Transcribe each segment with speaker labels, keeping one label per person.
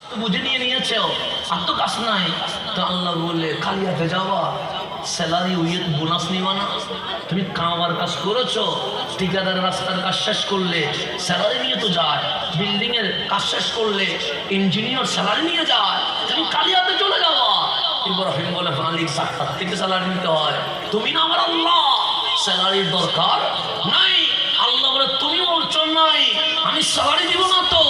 Speaker 1: বুঝে নিয়েছে আর তো কাজ নাই, তো আল্লাহ বলে খালি হাতে যাওয়া, স্যালারি উইথ বোনাস নিবা না। তুমি কামার কাজ করেছো, ঠিকাদার রাস্তার কাজ শেষ করলে স্যালারি নিয়ে তো যায়, বিল্ডিং এর কাজ শেষ করলে ইঞ্জিনিয়ার স্যালারি নিয়ে যায়, তুমি খালি হাতে চলে যাওয়া। ইব্রাহিম বলে মালিক সাক্ষাৎ থেকে স্যালারি নিতে হয়, তুমি না আমার আল্লাহ, স্যালারির দরকার নাই। আল্লাহ বলে তুমি বলছো নাই, আমি স্যালারি দিব না তো,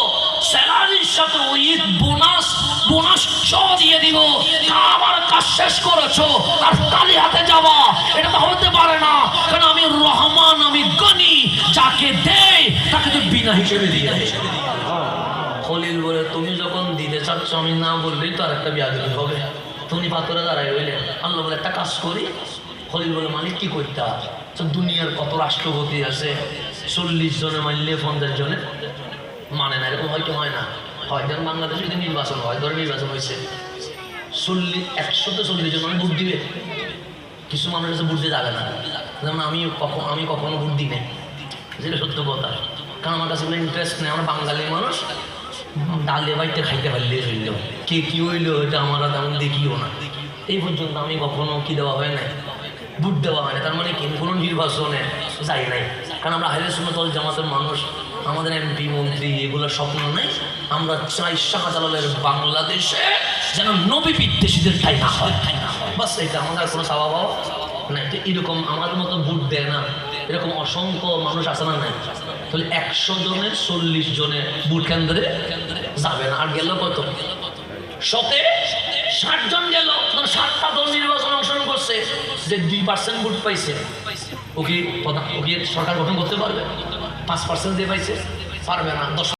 Speaker 1: স্যালারির সাথে উইথ বোনাস দিয়ে দিব। আমার কাজ শেষ করেছো আর খালি হাতে যাওয়া, এটা তো হতে পারে না, কারণ আমি রহমান, আমি গনি, যাকে দেয় তাকে তো বিনা হিসেবে দিয়ে দেয়। খলিল বলে তুমি যখন দিতে চাচ্ছ আমি না বললেই তো আর একটা বিয়াদবি হবে, তুমি পাথরে দাঁড়াই রইলে। আল্লাহ বলে একটা কাজ করি। খলিল বলে মালিক কি করতে হয়? দুনিয়ার কত রাষ্ট্রপতি আছে, 40 জনে মানলে 50 জনে মানে না, এরকম হয়তো হয় না। হয় যেমন বাংলাদেশে যদি নির্বাচন হয়, ধরে নির্বাচন হয়েছে 140 জন মানে ভোট দিবে, কিছু মানুষ আছে ভোট দিয়ে যাবে না। যেমন আমি কখনো ভোট দিই নাই, যেটা সত্য কথা, কারণ আমার কাছে ইন্টারেস্ট নেই। আমরা বাঙালি মানুষ, ডালে বাইতে খাইতে পারলে হইল, কে কি হইলো এটা আমরা তেমন দেখিও না। এই পর্যন্ত আমি কখনো কি দেওয়া হয় না, ভোট দেওয়া হয় না। তার মানে কি কোনো নির্বাচনে যাই নাই, কারণ আমরা আহলে সুন্নাত ওয়াল জামাতের মানুষ। আমাদের এমপি মন্ত্রী এগুলোর স্বপ্ন নেই, আমরা চাই শাহজালালের বাংলাদেশে যেন নবী বিদ্বেষীদের ঠাই না হয়, বাস এটা আমাদের কোনো স্বভাব নাই। তো এরকম আমাদের মতো ভোট দেয় না, এরকম অসংখ্য মানুষ আছে না নাই? তাহলে 100 জনের 40 জনে ভোট কেন্দ্রে যাবে না, আর গেল কত? 60 জন গেল, 60টা দল নির্বাচনে অংশগ্রহণ করছে, যে 2% ভোট পাইছে, ওকে সরকার গঠন করতে পারবে? 5% দিয়ে পাইছে, পারবে না। 10